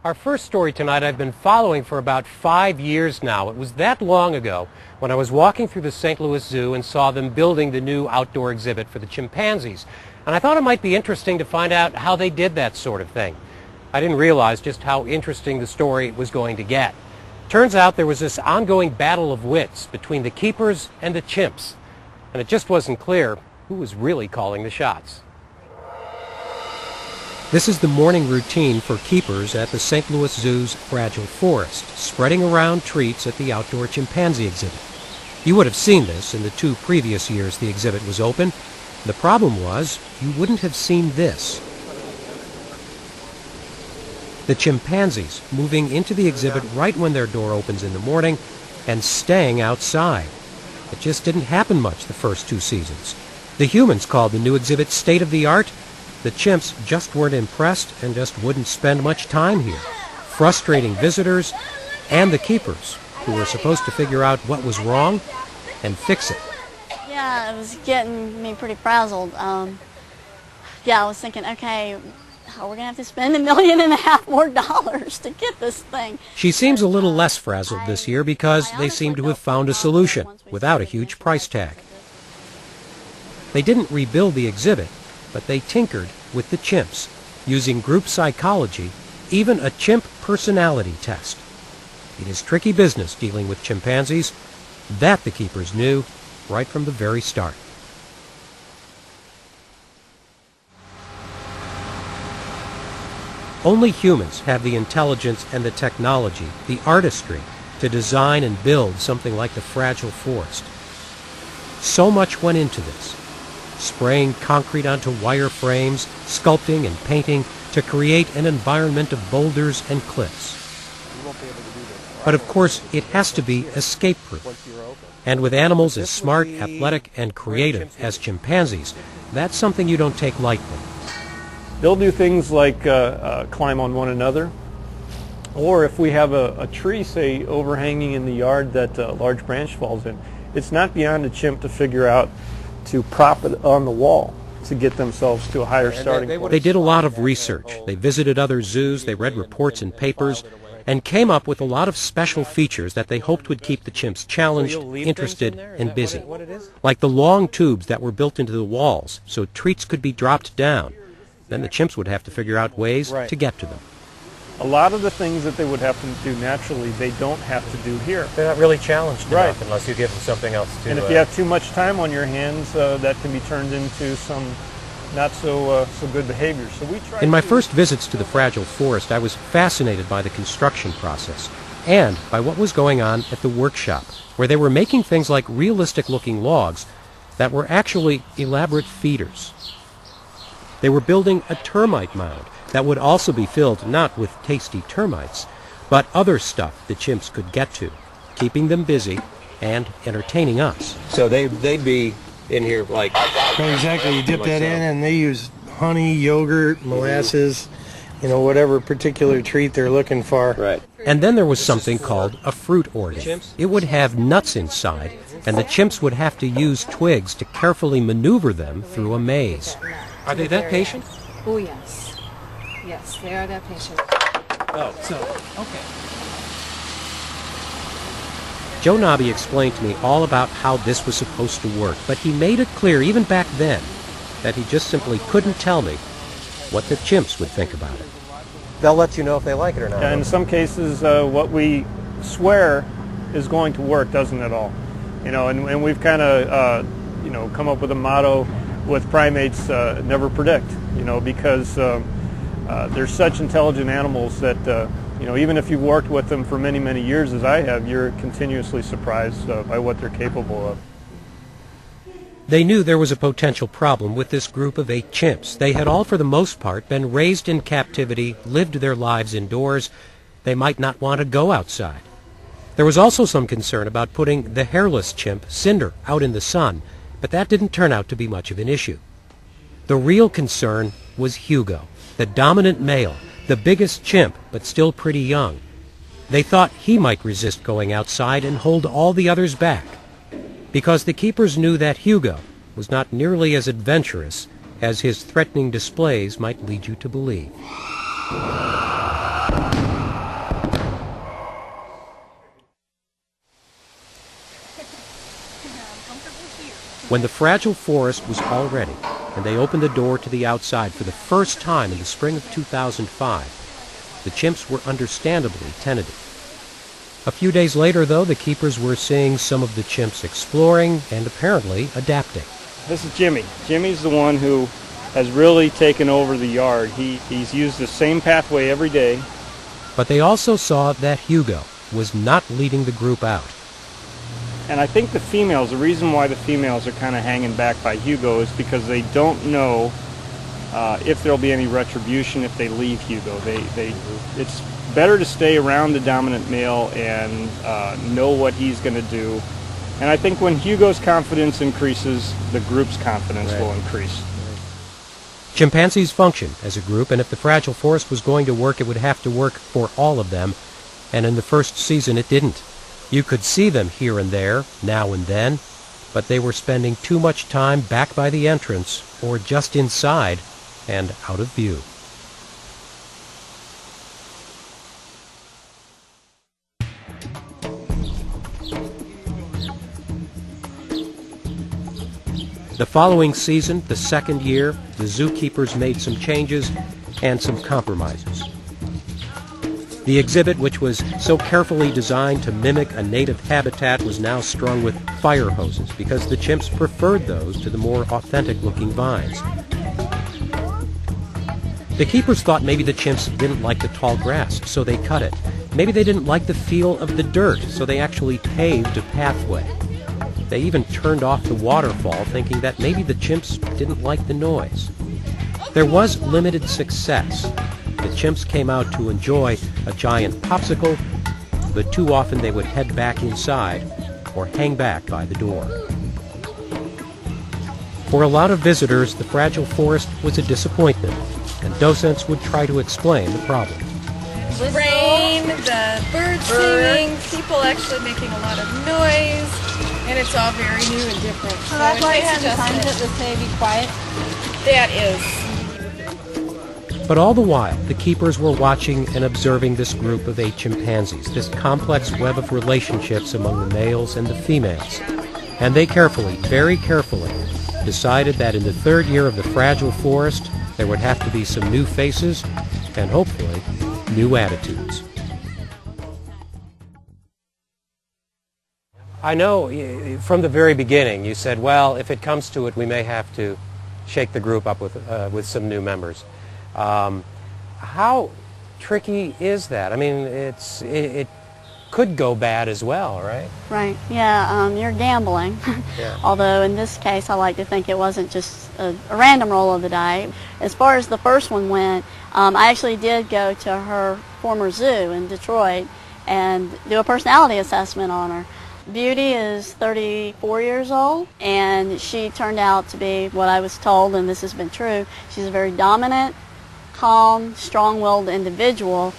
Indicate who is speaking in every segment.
Speaker 1: Our first story tonight I've been following for about 5 years now. It was that long ago when I was walking through the St. Louis Zoo and saw them building the new outdoor exhibit for the chimpanzees. And I thought it might be interesting to find out how they did that sort of thing. I didn't realize just how interesting the story was going to get. Turns out there was this ongoing battle of wits between the keepers and the chimps. And it just wasn't clear who was really calling the shots. This is the morning routine for keepers at the St. Louis Zoo's Fragile Forest, spreading around treats at the outdoor chimpanzee exhibit. You would have seen this in the 2 previous years the exhibit was open. The problem was, you wouldn't have seen this. The chimpanzees moving into the exhibit right when their door opens in the morning and staying outside. It just didn't happen much the first 2 seasons. The humans called the new exhibit state-of-the-art. The chimps just weren't impressed and just wouldn't spend much time here, frustrating visitors and the keepers, who were supposed to figure out what was wrong and fix it.
Speaker 2: Yeah, it was getting me pretty frazzled. I was thinking, okay, we're going to have to spend $1.5 million more to get this thing.
Speaker 1: She seems a little less frazzled this year because they seem to have found a solution without a huge price tag. They didn't rebuild the exhibit, but they tinkered with the chimps, using group psychology, even a chimp personality test. It is tricky business dealing with chimpanzees. That the keepers knew right from the very start. Only humans have the intelligence and the technology, the artistry, to design and build something like the Fragile Forest. So much went into this. Spraying concrete onto wire frames, sculpting and painting to create an environment of boulders and cliffs. But of course, it has to be escape-proof. And with animals as smart, athletic, and creative as chimpanzees, that's something you don't take lightly.
Speaker 3: They'll do things like climb on one another, or if we have a tree, say, overhanging in the yard that a large branch falls in, it's not beyond a chimp to figure out to prop it on the wall to get themselves to a higher starting point.
Speaker 1: They did a lot of research. They visited other zoos, they read reports in papers, and came up with a lot of special features that they hoped would keep the chimps challenged, interested, and busy. Like the long tubes that were built into the walls so treats could be dropped down. Then the chimps would have to figure out ways to get to them.
Speaker 3: A lot of the things that they would have to do naturally, they don't have to do here.
Speaker 1: They're not really challenged enough unless you give them something else to do.
Speaker 3: And if you have too much time on your hands, that can be turned into some not so good behavior. So we try.
Speaker 1: In my first visits to the Fragile Forest, I was fascinated by the construction process and by what was going on at the workshop, where they were making things like realistic-looking logs that were actually elaborate feeders. They were building a termite mound that would also be filled not with tasty termites, but other stuff the chimps could get to, keeping them busy and entertaining us.
Speaker 4: So they'd be in here like...
Speaker 5: Right, exactly. You dip that in and they use honey, yogurt, molasses, whatever particular treat they're looking for.
Speaker 4: Right.
Speaker 1: And then there was something called a fruit organ. It would have nuts inside, and the chimps would have to use twigs to carefully maneuver them through a maze. Are they that patient?
Speaker 6: Oh, yes. Yes, they are that patient.
Speaker 1: Oh, so, okay. Joe Nobby explained to me all about how this was supposed to work, but he made it clear, even back then, that he just simply couldn't tell me what the chimps would think about it. They'll let you know if they like it or not.
Speaker 3: Yeah, in some cases, what we swear is going to work doesn't at all. And we've kind of, come up with a motto with primates, never predict, because they're such intelligent animals that, even if you've worked with them for many, many years, as I have, you're continuously surprised by what they're capable of.
Speaker 1: They knew there was a potential problem with this group of 8 chimps. They had all, for the most part, been raised in captivity, lived their lives indoors. They might not want to go outside. There was also some concern about putting the hairless chimp, Cinder, out in the sun, but that didn't turn out to be much of an issue. The real concern was Hugo, the dominant male, the biggest chimp, but still pretty young. They thought he might resist going outside and hold all the others back, because the keepers knew that Hugo was not nearly as adventurous as his threatening displays might lead you to believe. When the fragile forest was all ready, and they opened the door to the outside for the first time in the spring of 2005, the chimps were understandably tentative. A few days later, though, the keepers were seeing some of the chimps exploring and apparently adapting.
Speaker 3: This is Jimmy. Jimmy's the one who has really taken over the yard. He's used the same pathway every day.
Speaker 1: But they also saw that Hugo was not leading the group out.
Speaker 3: And I think the reason why the females are kind of hanging back by Hugo is because they don't know if there'll be any retribution if they leave Hugo. It's better to stay around the dominant male and know what he's going to do. And I think when Hugo's confidence increases, the group's confidence will increase.
Speaker 1: Chimpanzees function as a group, and if the fragile forest was going to work, it would have to work for all of them. And in the first season, it didn't. You could see them here and there, now and then, but they were spending too much time back by the entrance or just inside and out of view. The following season, the second year, the zookeepers made some changes and some compromises. The exhibit, which was so carefully designed to mimic a native habitat, was now strung with fire hoses because the chimps preferred those to the more authentic-looking vines. The keepers thought maybe the chimps didn't like the tall grass, so they cut it. Maybe they didn't like the feel of the dirt, so they actually paved a pathway. They even turned off the waterfall, thinking that maybe the chimps didn't like the noise. There was limited success. The chimps came out to enjoy a giant popsicle, but too often they would head back inside or hang back by the door. For a lot of visitors, the fragile forest was a disappointment, and docents would try to explain the problem.
Speaker 6: Rain, the birds singing, people actually making a lot of noise, and it's all very new and different.
Speaker 2: So that's why you have the signs that say be quiet?
Speaker 6: That is.
Speaker 1: But all the while, the keepers were watching and observing this group of 8 chimpanzees, this complex web of relationships among the males and the females. And they carefully, very carefully, decided that in the third year of the fragile forest, there would have to be some new faces and hopefully new attitudes. I know from the very beginning you said, well, if it comes to it, we may have to shake the group up with some new members. How tricky is that? I mean, it could go bad as well, right?
Speaker 2: Right, yeah, you're gambling.
Speaker 1: Yeah.
Speaker 2: Although in this case I like to think it wasn't just a random roll of the die. As far as the first one went, I actually did go to her former zoo in Detroit and do a personality assessment on her. Beauty is 34 years old, and she turned out to be what I was told, and this has been true. She's a very dominant, calm, strong-willed individual.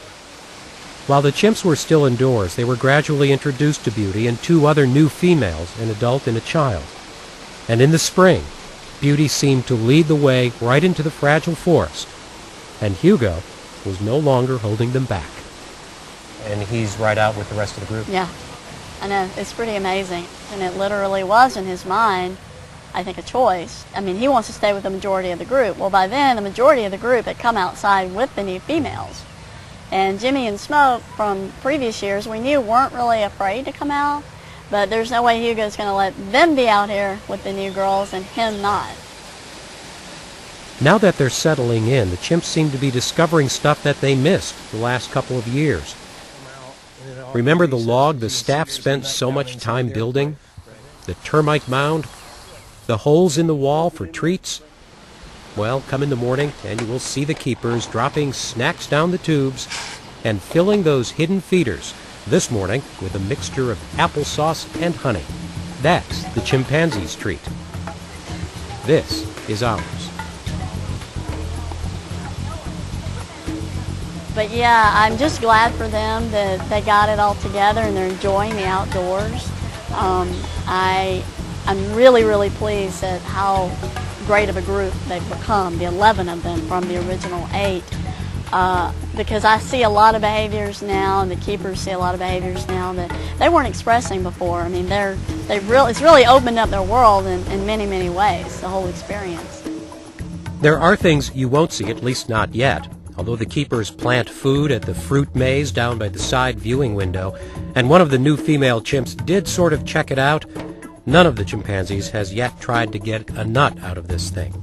Speaker 1: While the chimps were still indoors, they were gradually introduced to Beauty and 2 other new females, an adult and a child. And in the spring, Beauty seemed to lead the way right into the fragile forest, and Hugo was no longer holding them back. And he's right out with the rest of the group?
Speaker 2: Yeah, I know. It's pretty amazing. And it literally was, in his mind, I think, a choice. I mean, he wants to stay with the majority of the group. Well, by then, the majority of the group had come outside with the new females. And Jimmy and Smoke, from previous years, we knew weren't really afraid to come out, but there's no way Hugo's going to let them be out here with the new girls and him not.
Speaker 1: Now that they're settling in, the chimps seem to be discovering stuff that they missed the last couple of years. Remember the log the staff spent so much time building? The termite mound? The holes in the wall for treats? Well, come in the morning and you will see the keepers dropping snacks down the tubes and filling those hidden feeders, this morning with a mixture of applesauce and honey. That's the chimpanzee's treat. This is ours.
Speaker 2: But yeah, I'm just glad for them that they got it all together and they're enjoying the outdoors. I'm really, really pleased at how great of a group they've become, the 11 of them from the original 8. because I see a lot of behaviors now, and the keepers see a lot of behaviors now that they weren't expressing before. I mean, it's really opened up their world in many, many ways, the whole experience.
Speaker 1: There are things you won't see, at least not yet. Although the keepers plant food at the fruit maze down by the side viewing window, and one of the new female chimps did sort of check it out, none of the chimpanzees has yet tried to get a nut out of this thing.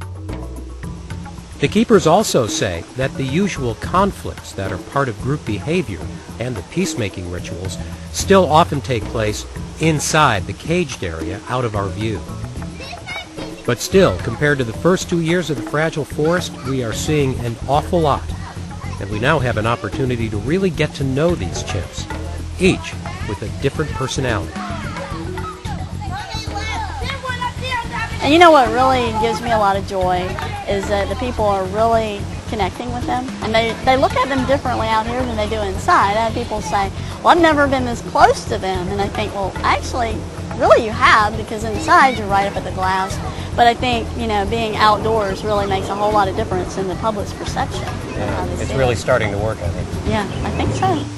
Speaker 1: The keepers also say that the usual conflicts that are part of group behavior and the peacemaking rituals still often take place inside the caged area out of our view. But still, compared to the first 2 years of the Fragile Forest, we are seeing an awful lot. And we now have an opportunity to really get to know these chimps, each with a different personality.
Speaker 2: And you know what really gives me a lot of joy is that the people are really connecting with them. And they look at them differently out here than they do inside. I have people say, well, I've never been this close to them. And I think, well, actually, really you have, because inside you're right up at the glass. But I think, you know, being outdoors really makes a whole lot of difference in the public's perception.
Speaker 4: Yeah, it's really starting to work, I think.
Speaker 2: Yeah, I think so.